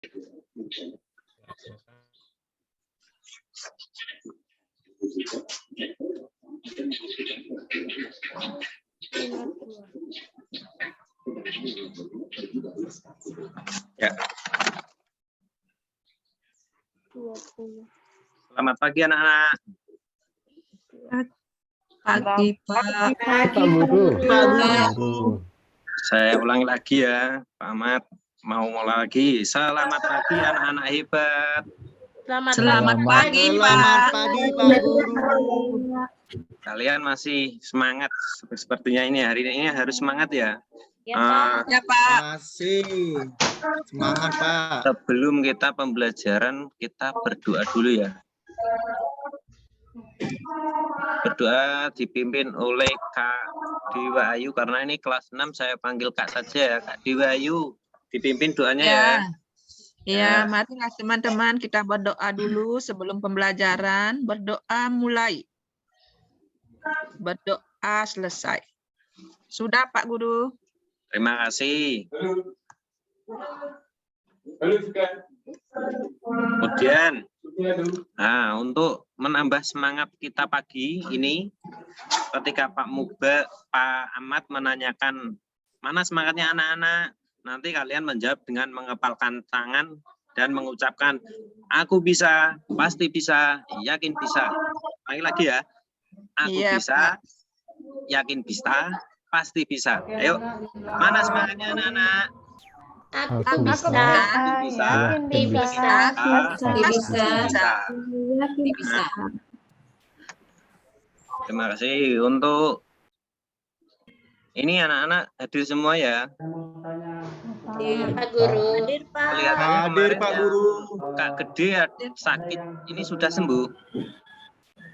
Ya. Selamat pagi anak-anak. Pagi, Pak. Pak Guru. Saya ulangi lagi ya, Pak Ahmad. Mau mulai lagi. Selamat pagi anak-anak hebat. Selamat pagi, Selamat Pak. pagi, Pak Guru. Kalian masih semangat sepertinya ini hari ini harus semangat ya. Ya, Pak. Masih semangat, Pak. Sebelum kita pembelajaran kita berdoa dulu ya. Berdoa dipimpin oleh Kak Dewa Ayu karena ini kelas 6 saya panggil Kak saja ya. Kak Dewa Ayu dipimpin doanya ya. Ya, marilah teman-teman kita berdoa dulu sebelum pembelajaran. Berdoa mulai. Berdoa selesai. Sudah, Pak Guru. Terima kasih. Kemudian, untuk menambah semangat kita pagi ini, ketika Pak Ahmad menanyakan mana semangatnya anak-anak, nanti kalian menjawab dengan mengepalkan tangan dan mengucapkan, aku bisa, pasti bisa, yakin bisa. Lagi ya, aku bisa, yakin bisa, pasti bisa. Ayo, mana semangatnya anak-anak? Aku bisa. Yakin bisa. Bisa. Terima kasih untuk ini anak-anak hadir semua ya. Pak Guru. Kelihatannya Hadir, kemarin Pak yang Guru. Kak Gede sakit, ini sudah sembuh.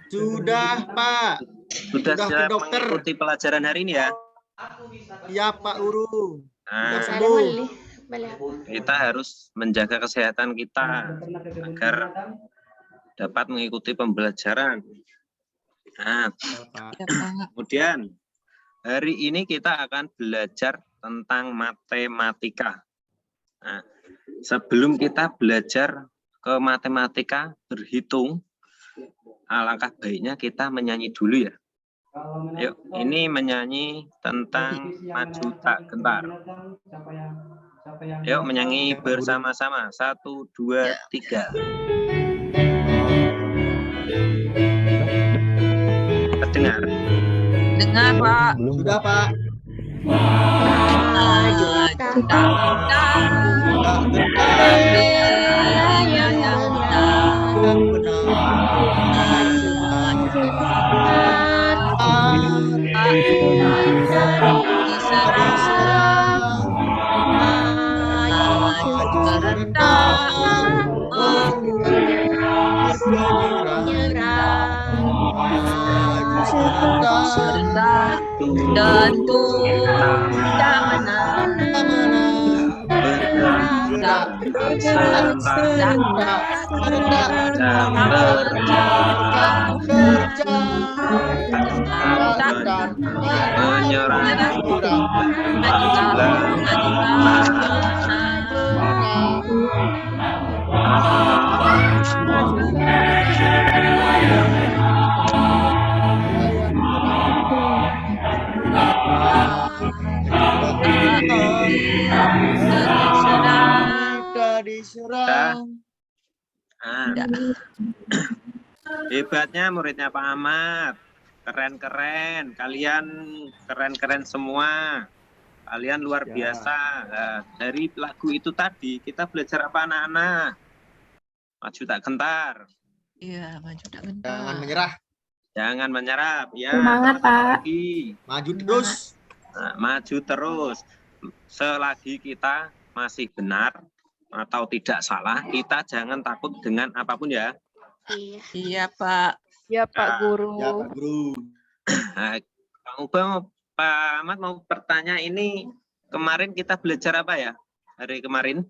Sudah, Pak. Sudah Sudah ke siap dokter. mengikuti pelajaran hari ini ya. Ya, Pak Guru. Nah, kita harus menjaga kesehatan kita agar dapat mengikuti pembelajaran. Nah, kemudian hari ini kita akan belajar tentang matematika. Nah, sebelum kita belajar ke matematika berhitung, alangkah baiknya kita menyanyi dulu ya. Yuk, ini menyanyi tentang maju tak gentar. Yuk menyanyi bersama-sama. 1, 2, 3. Terdengar? Dengar, Pak. Sudah, Pak. Dan tidak menang. Hebatnya muridnya Pak Ahmad. Keren-keren. Kalian keren-keren semua. Kalian luar biasa. Nah, dari lagu itu tadi kita belajar apa anak-anak? Maju tak gentar. Iya, maju tak gentar. Jangan menyerah. Jangan menyerah. Ya, Semangat, Pak. Maju terus. Nah, maju terus. Selagi kita masih benar atau tidak salah, kita jangan takut dengan apapun ya. Iya, Pak. Ya, Pak Guru. Ya, Pak Guru. Nah, Kang Ubah, Pak Ahmad mau bertanya, ini kemarin kita belajar apa ya? Hari kemarin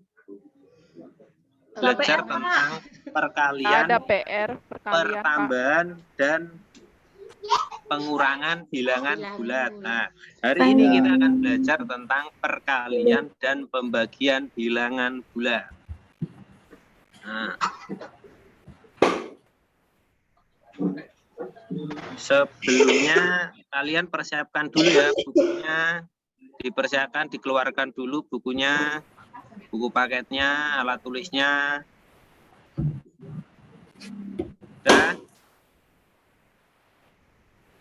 belajar tentang perkalian, Ada PR, perkalian, pertambahan, dan pengurangan bilangan bulat. Nah, hari ini kita akan belajar tentang perkalian dan pembagian bilangan bulat. Nah. Sebelumnya kalian persiapkan dulu ya bukunya, dipersiapkan, dikeluarkan dulu bukunya, buku paketnya, alat tulisnya. Udah.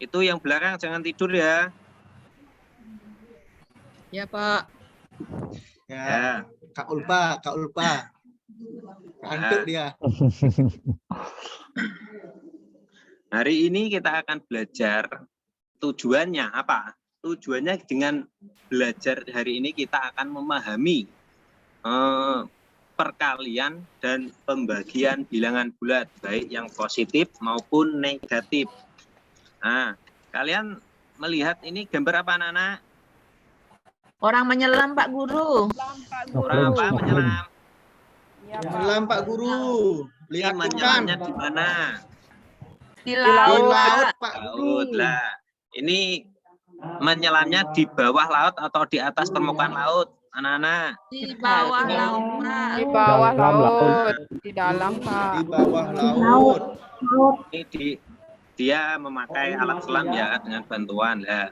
Itu yang belakang jangan tidur ya. Ya, Pak. Ya. Kak Ulfa. Kantuk dia. Hari ini kita akan belajar tujuannya apa? Tujuannya dengan belajar hari ini kita akan memahami perkalian dan pembagian bilangan bulat, baik yang positif maupun negatif. Nah, kalian melihat ini gambar apa, anak-anak? Orang menyelam, Pak Guru. Orang apa menyelam? Menyelam Pak Guru. Lihat Menyelamnya kan. di mana? Di Di laut, laut Pak. Pak Laut Guru. lah. Ini menyelamnya di bawah laut atau di atas permukaan laut, anak-anak? Di bawah laut, Pak. Di bawah Dalam laut. Di dalam, Pak. Di bawah laut. Ini dia memakai alat selam ya dengan bantuan. Nah,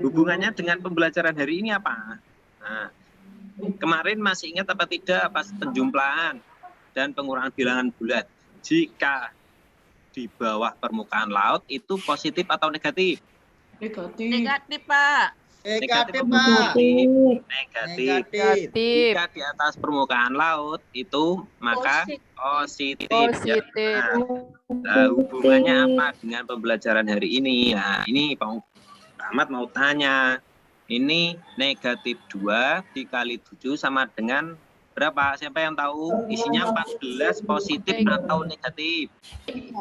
hubungannya dengan pembelajaran hari ini apa? Nah, kemarin masih ingat apa tidak pas penjumlahan dan pengurangan bilangan bulat? Jika di bawah permukaan laut itu positif atau negatif? Negatif, Pak. Negatif atau Pak. positif? Negatif. Negatif. Jika di atas permukaan laut itu maka positif. Positif. Nah, hubungannya apa dengan pembelajaran hari ini? Nah, ini Pak Ahmad mau tanya. Ini negatif 2 dikali 7 sama dengan berapa? Siapa yang tahu? Isinya 14 positif atau negatif?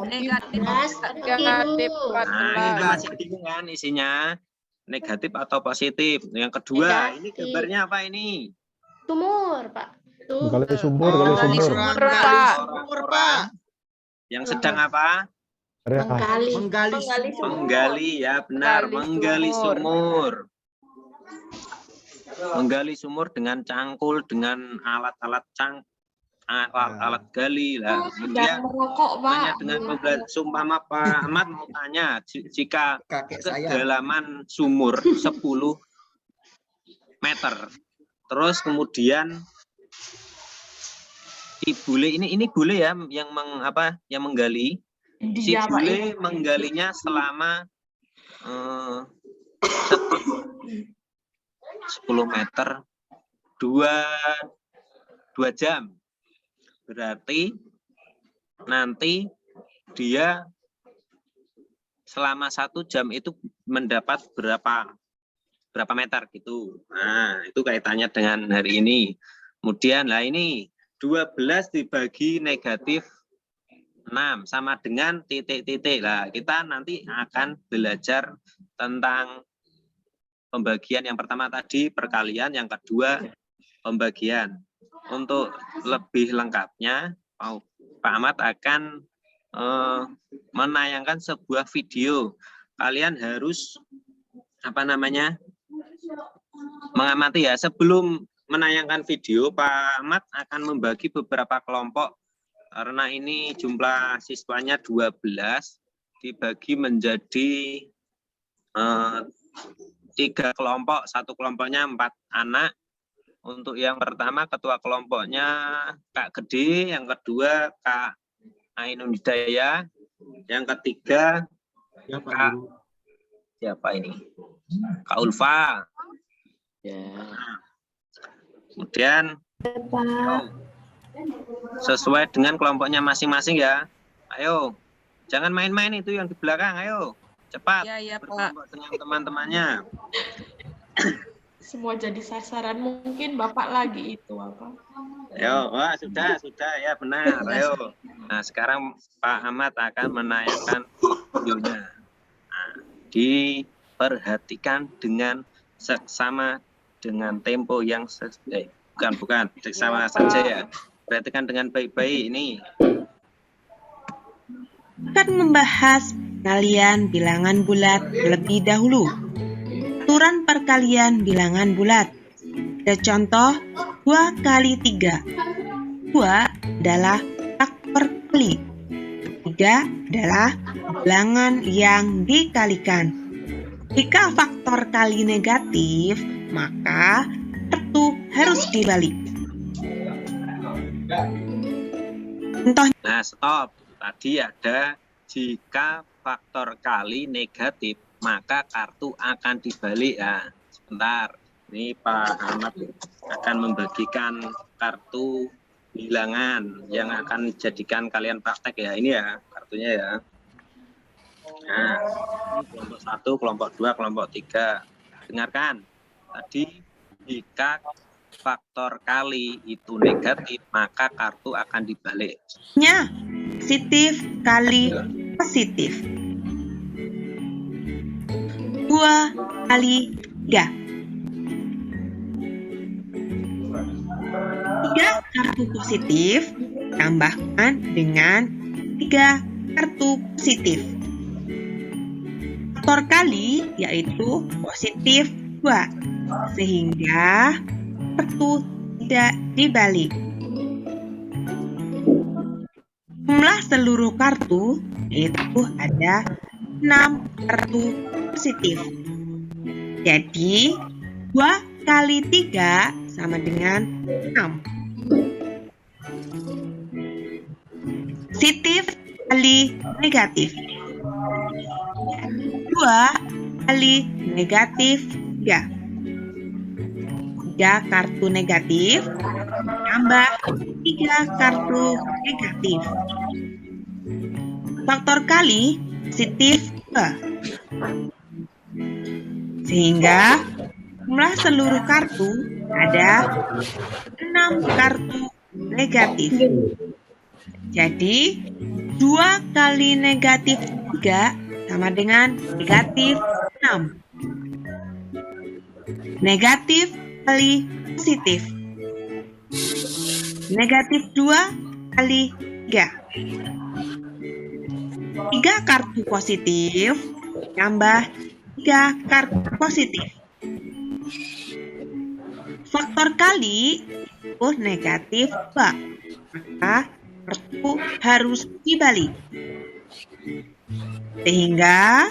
Negatif. Negatif Nah, ini 14. masih bingung kan isinya? Negatif atau positif? Yang kedua, ini gambarnya apa ini? Sumur, Pak. Tuh. Gali sumur, Oh, gali sumur. orang Pak. gali sumur Pak. Yang sedang apa? Menggali. Menggali sumur. Menggali, ya benar, Menggali menggali sumur. Menggali sumur dengan cangkul, dengan alat-alat alat gali lah. Kemudian merokok, tanya dengan pembelajaran sumpama Pak Ahmad mau tanya jika kakek saya. kedalaman sumur 10 meter, terus kemudian si bule ini bule ya yang menggali. Si bule menggalinya selama 10 meter 2 jam. Berarti nanti dia selama 1 jam itu mendapat berapa meter gitu. Nah, itu kaitannya dengan hari ini. Kemudian lah ini 12 dibagi negatif 6 sama dengan titik-titik. Lah, kita nanti akan belajar tentang pembagian. Yang pertama tadi perkalian, yang kedua pembagian. Untuk lebih lengkapnya, Pak Ahmad akan menayangkan sebuah video. Kalian harus mengamati ya. Sebelum menayangkan video, Pak Ahmad akan membagi beberapa kelompok karena ini jumlah siswanya 12 dibagi menjadi 3 kelompok. Satu kelompoknya 4 anak. Untuk yang pertama ketua kelompoknya Kak Gede, yang kedua Kak Ainun Hidayah, yang ketiga Kak siapa ini? Kak Ulfa. Ya. Kemudian sesuai dengan kelompoknya masing-masing ya. Ayo, jangan main-main itu yang di belakang. Ayo, cepat. Ya, Pak. Berkelompok dengan teman-temannya. Semua jadi sasaran, mungkin Bapak lagi itu apa? Ayo, wah sudah ya benar. Ayo. Nah, sekarang Pak Ahmad akan menayangkan videonya. Nah, diperhatikan dengan seksama dengan tempo yang bukan seksama saja ya. Perhatikan dengan baik-baik ini. Akan membahas perkalian bilangan bulat lebih dahulu. Aturan perkalian bilangan bulat. Ada contoh 2 kali 3. 2 adalah kali. 3 adalah bilangan yang dikalikan. Jika faktor kali negatif, maka kartu harus dibalik. Contoh Nah, stop. Tadi ada jika faktor kali negatif, maka kartu akan dibalik. Ya, sebentar. Ini Pak Ahmad akan membagikan kartu bilangan yang akan jadikan kalian praktek ya. Ini ya kartunya ya. Nah, kelompok 1, kelompok 2, kelompok 3. Dengarkan. Tadi jika faktor kali itu negatif, maka kartu akan dibalik. nya positif kali positif. 2 kali 3. 3 kartu positif tambahkan dengan 3 kartu positif. Faktor kali yaitu positif 2, sehingga kartu tidak dibalik. Jumlah seluruh kartu yaitu ada 6 kartu positif. Jadi 2 kali 3 sama dengan 6. Positif kali negatif. 2 kali negatif 3. 3 kartu negatif tambah 3 kartu negatif. Faktor kali positif 2. Sehingga jumlah seluruh kartu ada 6 kartu negatif. Jadi 2 kali negatif 3 sama dengan negatif 6. Negatif kali positif. Negatif 2 kali 3. 3 kartu positif tambah 3 kartu positif. Faktor kali itu negatif 2. Maka kartu harus dibalik. Sehingga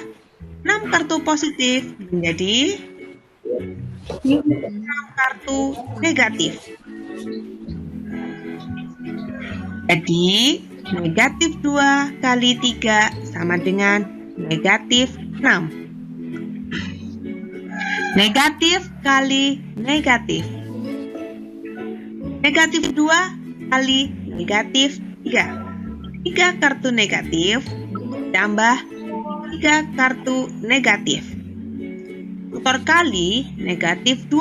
6 kartu positif menjadi 6 kartu negatif. Jadi negatif 2 kali 3 sama dengan negatif 6. Negatif kali negatif. Negatif 2 kali negatif 3. 3 kartu negatif tambah 3 kartu negatif. Faktor kali negatif 2.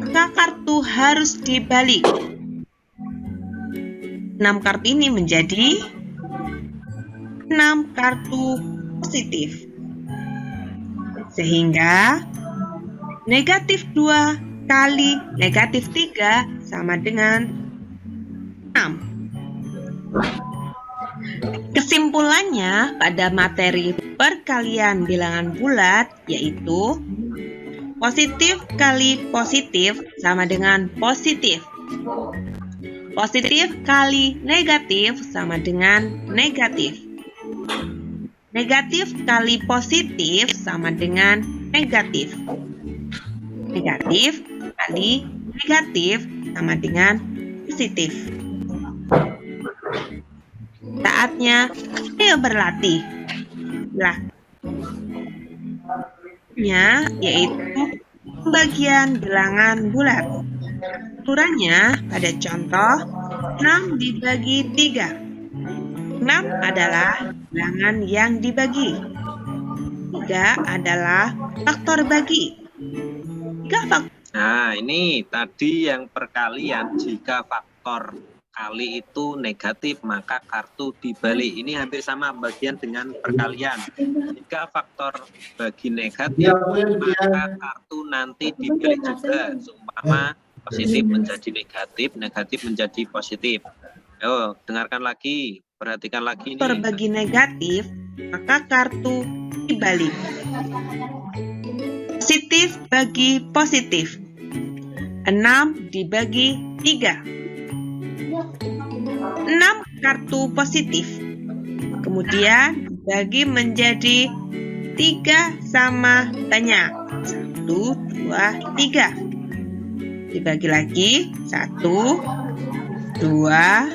Maka kartu harus dibalik. 6 kartu ini menjadi 6 kartu positif. Sehingga negatif 2 kali negatif 3 sama dengan 6. Kesimpulannya pada materi perkalian bilangan bulat yaitu positif kali positif sama dengan positif. Positif kali negatif sama dengan negatif. Negatif kali positif sama dengan negatif. Negatif kali negatif sama dengan positif. Saatnya ayo berlatih. Yaitu pembagian bilangan bulat. Aturannya pada contoh 6 dibagi 3. 6 adalah bilangan yang dibagi. 3 adalah faktor bagi. 3 faktor. Nah, ini tadi yang perkalian jika faktor kali itu negatif maka kartu dibalik. Ini hampir sama bagian dengan perkalian. Jika faktor bagi negatif maka kartu nanti dibalik juga. Seumpama positif menjadi negatif, negatif menjadi positif. Yo, dengarkan lagi, perhatikan lagi Faktor ini. bagi negatif, maka kartu dibalik. Positif bagi positif. 6 dibagi 3. 6 kartu positif. Kemudian dibagi menjadi 3 sama banyak. 1, 2, 3. Dibagi lagi. 1, 2,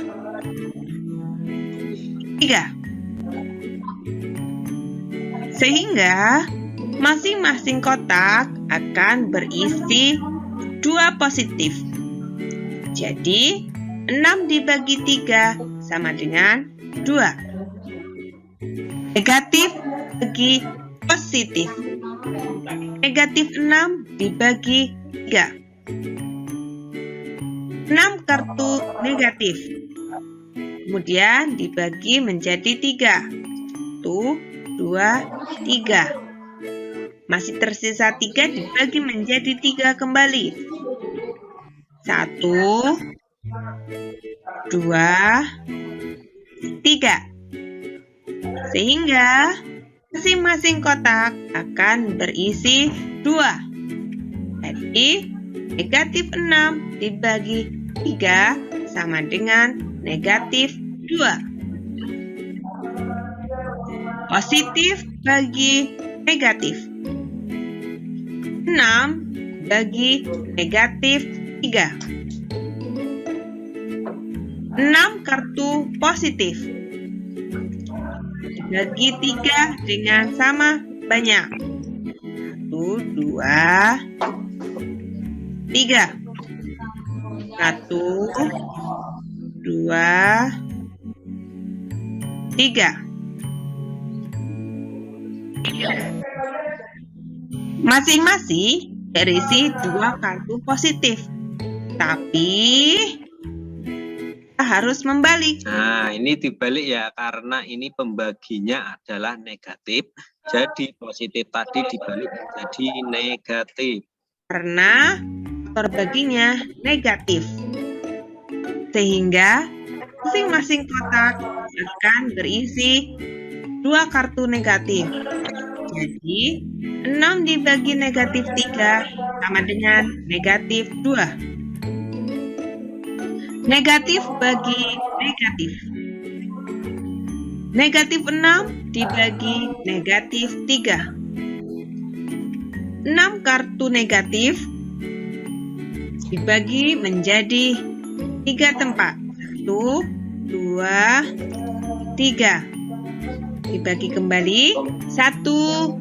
3. Sehingga masing-masing kotak akan berisi 2 positif. Jadi 6 dibagi 3 sama dengan 2. Negatif bagi positif. Negatif 6 dibagi 3. 6 kartu negatif. Kemudian dibagi menjadi 3. 1, 2, 3. Masih tersisa 3 dibagi menjadi 3 kembali. 1, 2, 3. Sehingga masing-masing kotak akan berisi 2. Jadi negatif 6 dibagi 3 sama dengan negatif 2. Positif bagi negatif. 6 bagi negatif 3. 6 kartu positif. Bagi 3 dengan sama banyak. 1, 2, 3. 1, 2, 3. Masing-masing berisi 2 kartu positif. Tapi kita harus membalik. Nah, ini dibalik ya, karena ini pembaginya adalah negatif. Jadi positif tadi dibalik menjadi negatif. Karena faktor baginya negatif. Sehingga masing-masing kotak akan berisi 2 kartu negatif. Jadi 6 dibagi negatif 3 sama dengan negatif 2. Negatif bagi negatif. Negatif 6 dibagi negatif 3. 6 kartu negatif dibagi menjadi 3 tempat. 1, 2, 3. Dibagi kembali. 1,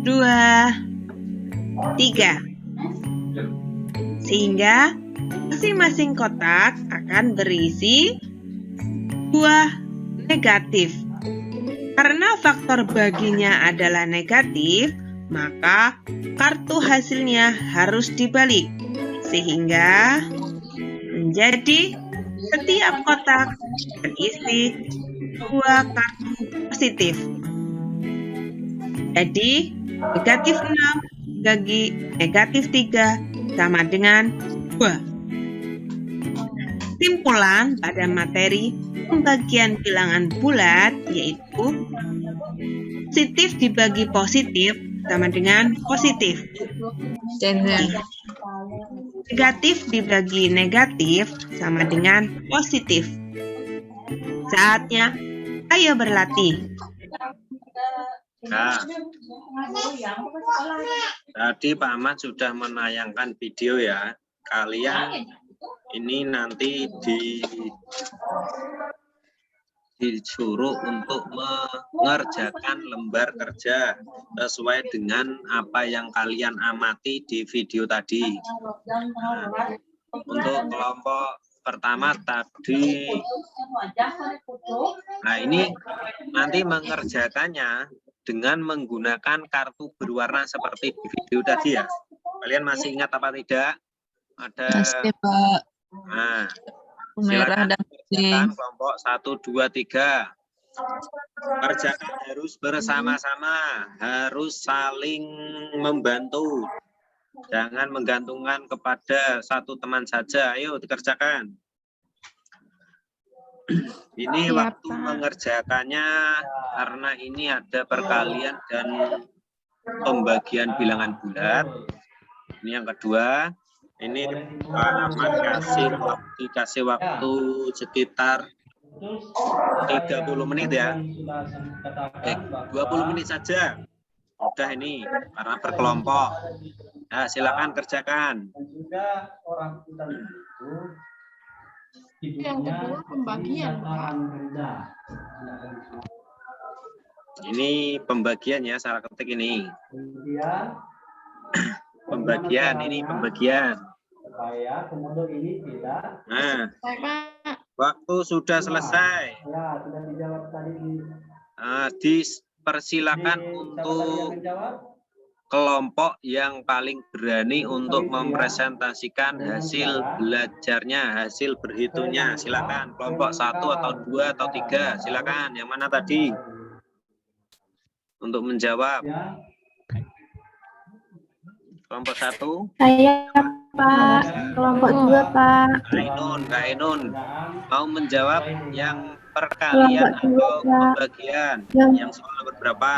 2, 3. Sehingga masing-masing kotak akan berisi 2 negatif. Karena faktor baginya adalah negatif, maka kartu hasilnya harus dibalik. Sehingga menjadi setiap kotak berisi 2 kartu positif. Jadi negatif 6 bagi negatif 3 sama dengan 2. Kesimpulan pada materi pembagian bilangan bulat yaitu positif dibagi positif sama dengan positif. Negatif dibagi negatif sama dengan positif. Saatnya ayo berlatih. Nah, tadi Pak Ahmad sudah menayangkan video ya. Kalian ini nanti disuruh untuk mengerjakan lembar kerja sesuai dengan apa yang kalian amati di video tadi. Nah, untuk kelompok pertama tadi, nah ini nanti mengerjakannya dengan menggunakan kartu berwarna seperti di video tadi ya. Kalian masih ingat apa tidak? Ada. Nah, merah dan putih. Kelompok 1, 2, 3. Kerjakan harus bersama-sama, harus saling membantu. Jangan menggantungkan kepada satu teman saja. Ayo dikerjakan. Ini waktu mengerjakannya karena ini ada perkalian dan pembagian bilangan bulat. Ini yang kedua. Ini Pak Ahmad dikasih waktu sekitar 30 menit ya. Oke, 20 menit saja. Udah ini karena berkelompok. Nah, silakan kerjakan. Yang kedua pembagian, Pak. Ini pembagian ya, salah ketik ini. Pembagian, ini pembagian. Nah, waktu sudah selesai. Dipersilakan untuk kelompok yang paling berani untuk mempresentasikan hasil belajarnya, hasil berhitungnya. Silakan kelompok 1 atau 2 atau 3. Silakan. Yang mana tadi? Untuk menjawab. Kelompok 1. Saya, Pak. Kelompok 2, Pak. Kak Ainun. Mau menjawab yang perkalian atau pembagian? Yang soal nomor berapa?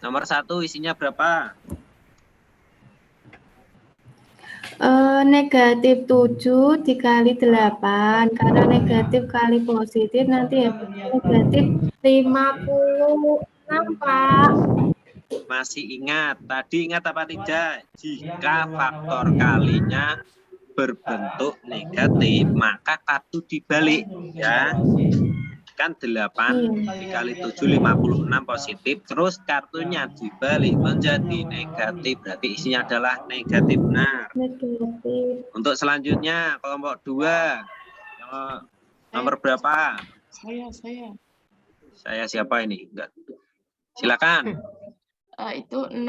Nomor 1 isinya berapa? Negatif 7 dikali 8. Karena negatif kali positif nanti ya negatif 56, Pak. Masih ingat? Tadi ingat apa tidak? Jika faktor kalinya berbentuk negatif, maka kartu dibalik ya. Kan 8 dikali 7 56 positif, terus kartunya dibalik menjadi negatif, berarti isinya adalah negatif benar. Negatif. Untuk selanjutnya kelompok 2 nomor berapa? Saya siapa ini? Enggak. Silakan. Itu 6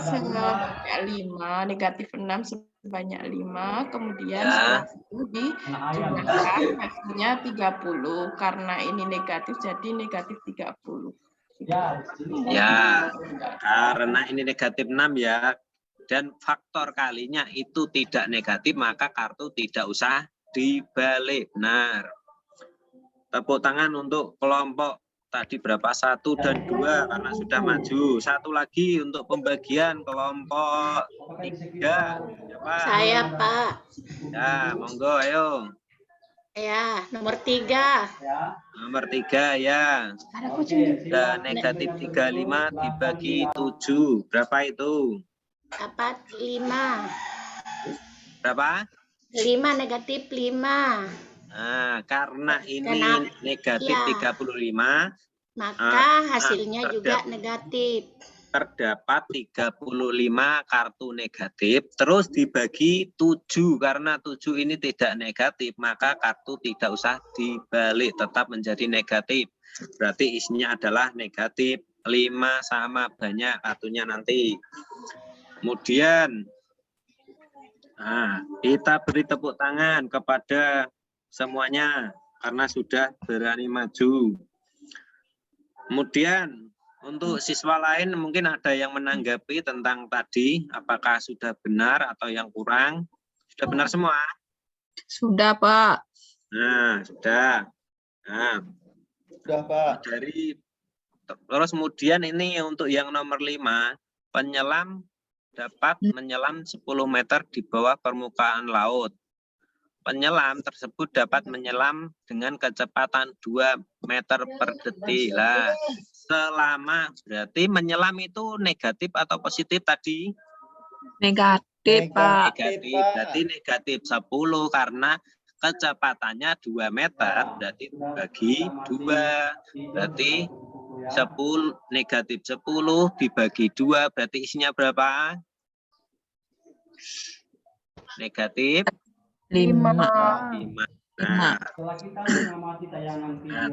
sebanyak 5, negatif 6 sebanyak 5, kemudian setelah itu dijumlahkan hasilnya 30, karena ini negatif jadi negatif 30. Ya, karena ini negatif 6 ya, dan faktor kalinya itu tidak negatif, maka kartu tidak usah dibalik. Benar. Tepuk tangan untuk kelompok tadi berapa? 1 dan 2 karena sudah maju. Satu lagi untuk pembagian kelompok 3. Siapa? Saya, Pak. Ya, monggo ayo. Ya, nomor 3. Nomor 3 ya. Sudah negatif 35 dibagi 7. Berapa itu? Dapat 5. Berapa? 5 negatif 5. Nah, karena ini Kenapa? negatif Ya. 35, Maka hasilnya juga negatif. terdapat 35 kartu negatif, terus dibagi 7, karena 7 ini tidak negatif, maka kartu tidak usah dibalik, tetap menjadi negatif. Berarti isinya adalah negatif 5 sama banyak kartunya nanti. Kemudian, kita beri tepuk tangan kepada semuanya karena sudah berani maju. Kemudian untuk siswa lain mungkin ada yang menanggapi tentang tadi, apakah sudah benar atau yang kurang? Sudah benar semua? Sudah, Pak. Nah, sudah. Nah, Sudah, Pak. Terus kemudian ini untuk yang nomor 5, penyelam dapat menyelam 10 meter di bawah permukaan laut. Penyelam tersebut dapat menyelam dengan kecepatan 2 meter per detik. Lah, selama berarti menyelam itu negatif atau positif tadi? Negatif, Pak. Negatif. Berarti negatif 10 karena kecepatannya 2 meter, berarti dibagi 2. Berarti 10 negatif 10 dibagi 2 berarti isinya berapa? Negatif 5. 5. Nah,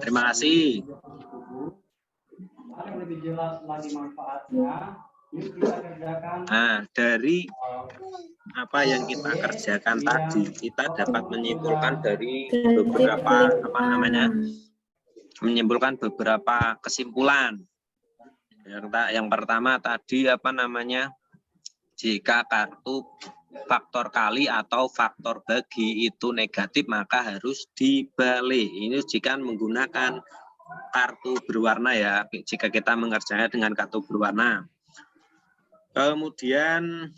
terima kasih. Nah, dari apa yang kita kerjakan tadi, kita dapat menyimpulkan dari beberapa menyimpulkan beberapa kesimpulan. Yang pertama tadi jika kartu faktor kali atau faktor bagi itu negatif maka harus dibalik. Ini jika menggunakan kartu berwarna ya, jika kita mengerjakannya dengan kartu berwarna. Kemudian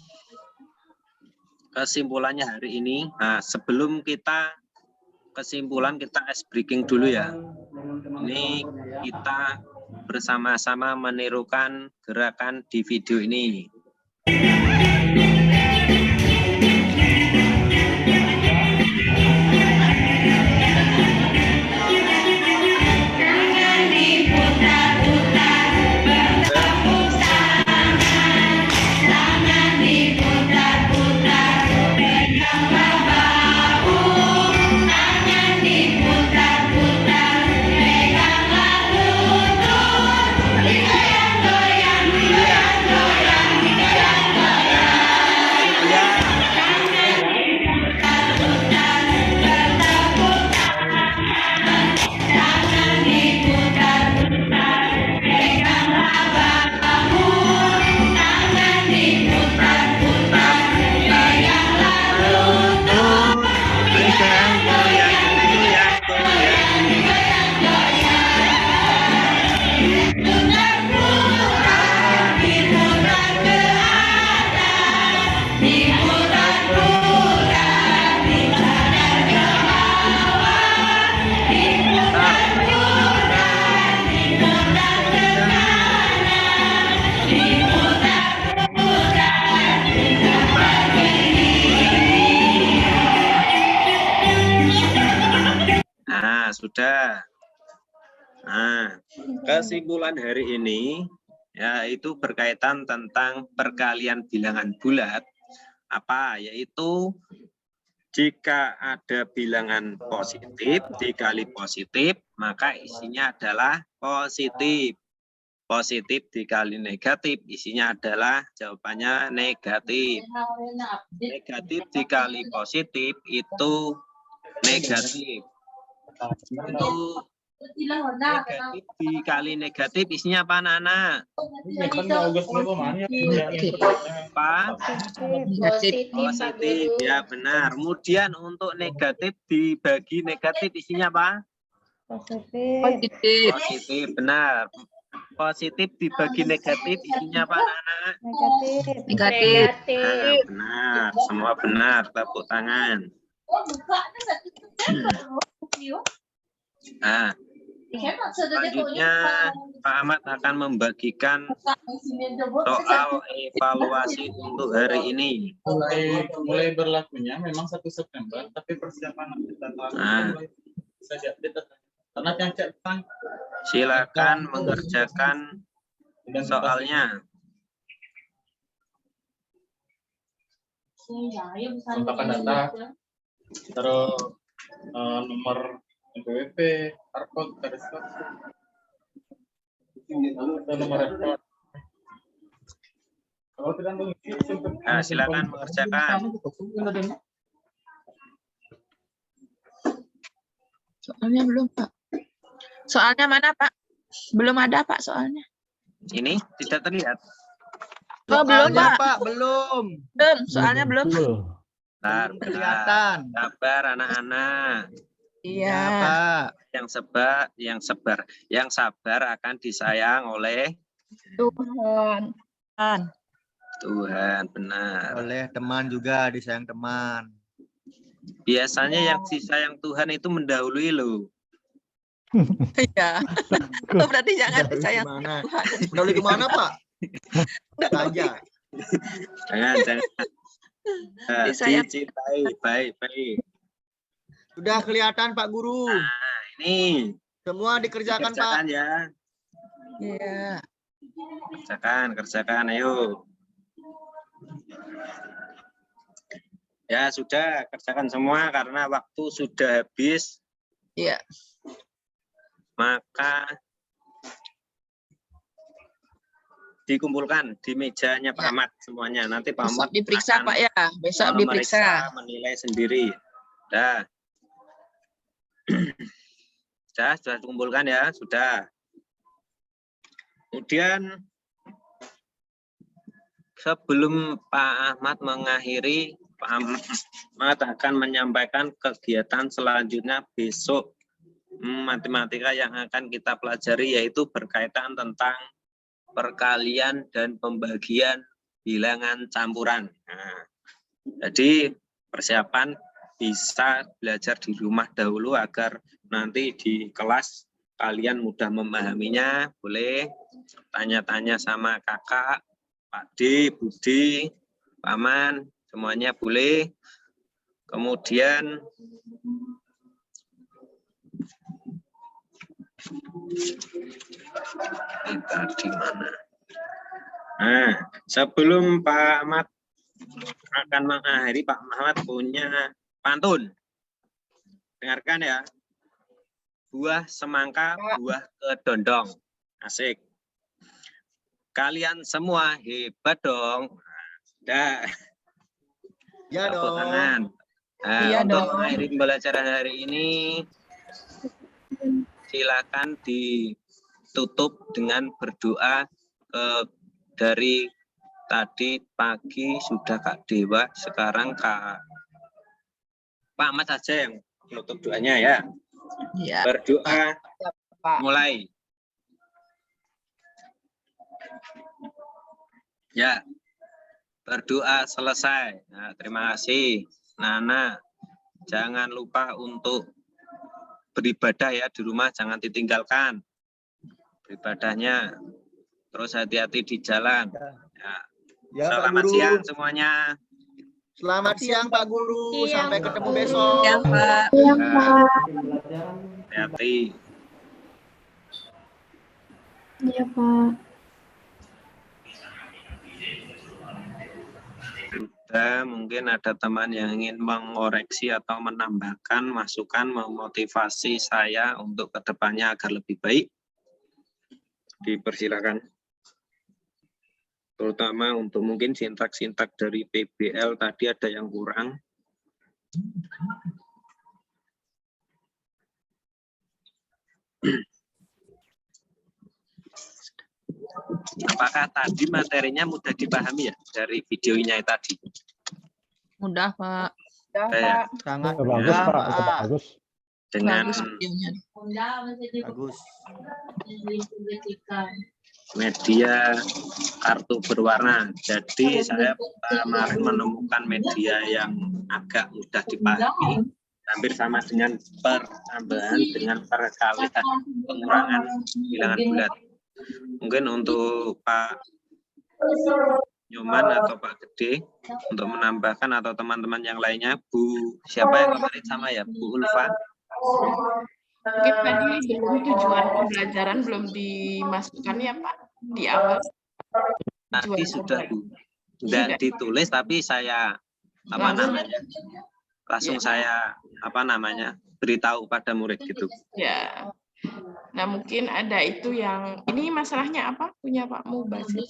kesimpulannya hari ini. Nah, sebelum kita kesimpulan, kita ice breaking dulu ya. Ini kita bersama-sama menirukan gerakan di video ini. Sudah. Nah, kesimpulan hari ini yaitu berkaitan tentang perkalian bilangan bulat. Apa? Yaitu jika ada bilangan positif dikali positif, maka isinya adalah positif. Positif dikali negatif, isinya adalah jawabannya negatif. Negatif dikali positif itu negatif. Itu negatif dikali negatif isinya apa anak-anak? Apa? Positif, ya benar. Kemudian untuk negatif dibagi negatif isinya apa? Positif. Positif, benar. Positif dibagi negatif isinya apa anak-anak? Negatif. Nah, benar, semua benar. Tepuk tangan. Nah, selanjutnya Pak Ahmad akan membagikan soal evaluasi untuk hari ini. Mulai berlakunya memang 1 September, tapi persiapan kita bisa diupdate karena yang silakan mengerjakan soalnya. Kontakan data, terus nomor NPWP, barcode, garis nomor repot. Kalau tidak Nah, silakan mengerjakan. Soalnya belum, Pak. Soalnya mana, Pak? Belum ada, Pak, soalnya. Ini tidak terlihat. Oh, belum, Pak. Pak, belum. Belum, soalnya belum. Bentar, Kelihatan. sabar anak-anak. Iya. Pak. Yang sabar akan disayang oleh Tuhan. Tuhan, benar. Oleh teman juga, disayang teman. Biasanya yang disayang Tuhan itu mendahului loh. Iya. Oh, berarti jangan disayang Gimana? Tuhan. Mendahului kemana, Pak? Aja. Jangan. Disayang. Dicintai, baik. Sudah kelihatan, Pak Guru. Ini Semua dikerjakan, Pak. kerjakan ya. Iya. Kerjakan, ayo. Ya sudah, kerjakan semua karena waktu sudah habis. Iya. Maka dikumpulkan di mejanya Pak Ahmad semuanya. Nanti Pak Ahmad Besok diperiksa, akan Pak ya. Besok memeriksa, diperiksa. menilai sendiri. Sudah dikumpulkan ya, sudah. Kemudian sebelum Pak Ahmad mengakhiri, Pak Ahmad akan menyampaikan kegiatan selanjutnya besok matematika yang akan kita pelajari, yaitu berkaitan tentang perkalian dan pembagian bilangan campuran. Nah, Jadi persiapan bisa belajar di rumah dahulu agar nanti di kelas kalian mudah memahaminya. Boleh tanya-tanya sama kakak, Pak D, Budi, Paman, semuanya boleh. Kemudian kita di mana? Nah, sebelum Pak Ahmad akan mengakhiri, Pak Ahmad punya pantun. Dengarkan ya. Buah semangka, buah kedondong. Asik. Kalian semua hebat dong. Dah. Ya Tepuk dong. tangan. Nah, Iya untuk dong. mengakhiri pembelajaran hari ini, silakan ditutup dengan berdoa dari tadi pagi sudah Kak Dewa, sekarang Pak Ahmad saja yang menutup doanya ya. Ya. Berdoa Pak. mulai. Ya. Berdoa selesai. Nah, terima kasih. Nana, jangan lupa untuk beribadah ya di rumah, jangan ditinggalkan beribadahnya. Terus hati-hati di jalan. Ya. Ya, Pak Selamat Guru. siang semuanya. Selamat siang Pak Guru. Siang, Sampai Pak ketemu Guru. besok. Ya, Pak. Iya, Ya. Pak. Hati-hati. Iya, Pak. Sudah, mungkin ada teman yang ingin mengoreksi atau menambahkan masukan, memotivasi saya untuk kedepannya agar lebih baik. Dipersilakan. Terutama untuk mungkin sintak-sintak dari PBL tadi ada yang kurang. Apakah tadi materinya mudah dipahami ya dari videonya tadi? Mudah, Pak. Udah, Saya- Pak. Sangat Bagus mudah, Pak, itu Pak. bagus. Dengan Bagus videonya. Bagus. media kartu berwarna. Jadi saya kemarin menemukan media yang agak mudah dipahami, hampir sama dengan pertambahan dengan perkalian pengurangan bilangan bulat. Mungkin untuk Pak Nyoman atau Pak Gede untuk menambahkan atau teman-teman yang lainnya, Bu siapa yang kemarin sama ya, Bu Ulfa? Mungkin tadi belum tujuan pembelajaran belum dimasukkan ya Pak di awal. Tadi sudah Bu, tidak ditulis tapi saya langsung saya beritahu pada murid gitu. Ya. Nah mungkin ada itu yang ini masalahnya apa punya Pak Mubasir?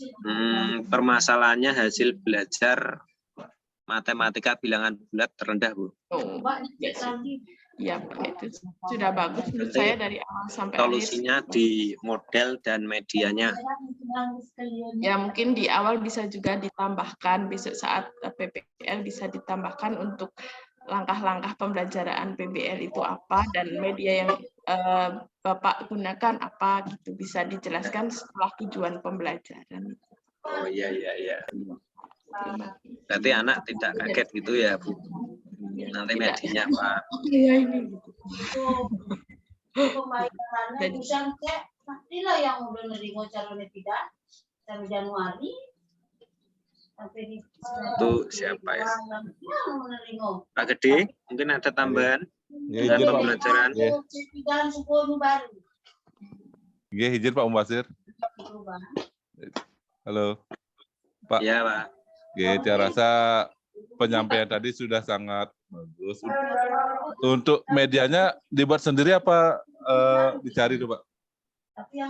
Permasalahannya hasil belajar matematika bilangan bulat terendah Bu. Oh, ya Pak, itu sudah bagus menurut saya dari awal sampai Solusinya akhir. di model dan medianya. Ya mungkin di awal bisa juga ditambahkan besok saat PBL bisa ditambahkan untuk langkah-langkah pembelajaran PBL itu apa dan media yang Bapak gunakan apa gitu bisa dijelaskan setelah tujuan pembelajaran. Oh iya. Berarti anak tidak kaget gitu ya Bu. Nanti medianya Pak. Iya ini. Dan pastilah yang udah nerima calonnya tidak sampai Januari sampai di Itu siapa ya? Pak Gede, mungkin ada tambahan Ya, dan izin Pak. pembelajaran. Ya. dalam sekolah baru. Ya, izin Pak Mubasir. Halo. Pak. Iya Pak. Ya, saya rasa penyampaian tadi sudah sangat bagus. Untuk medianya dibuat sendiri apa dicari tuh Pak?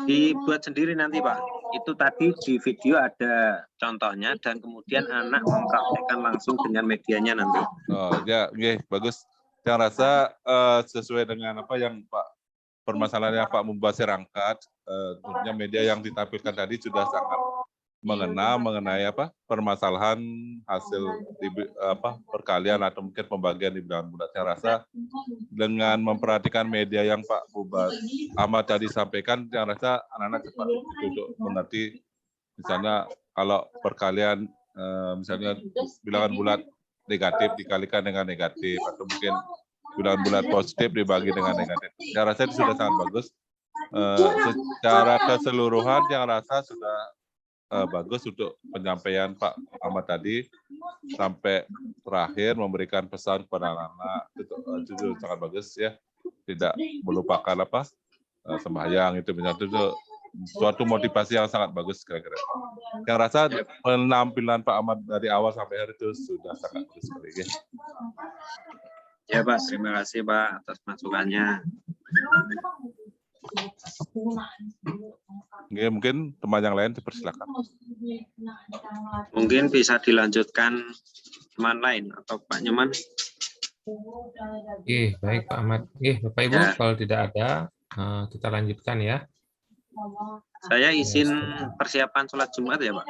Dibuat sendiri nanti Pak. Itu tadi di video ada contohnya dan kemudian anak mempraktekkan langsung dengan medianya nanti. Oh ya, bagus. Yang rasa sesuai dengan apa yang permasalahan yang Pak Mubasir angkat, tentunya media yang ditampilkan tadi sudah sangat mengena mengenai permasalahan hasil perkalian atau mungkin pembagian di bilangan bulat. Saya rasa dengan memperhatikan media yang Pak Ahmad tadi sampaikan, saya rasa anak-anak cepat untuk mengerti. Misalnya kalau perkalian misalnya bilangan bulat negatif dikalikan dengan negatif, atau mungkin bulan-bulan positif dibagi dengan negatif. Saya rasa itu sudah sangat bagus. Secara keseluruhan yang rasa sudah bagus untuk penyampaian Pak Ahmad tadi sampai terakhir memberikan pesan kepada anak-anak, itu sangat bagus ya. Tidak melupakan sembahyang, itu suatu motivasi yang sangat bagus kira-kira. Yang rasa penampilan Pak Ahmad dari awal sampai akhir itu sudah sangat bagus sekali ya. Ya Pak, terima kasih Pak atas masukannya. Oke, mungkin teman yang lain dipersilakan. Mungkin bisa dilanjutkan teman lain atau Pak Nyoman. Baik Pak Ahmad. Bapak Ibu, Ya. kalau tidak ada, kita lanjutkan ya. Saya izin persiapan sholat Jumat ya Pak.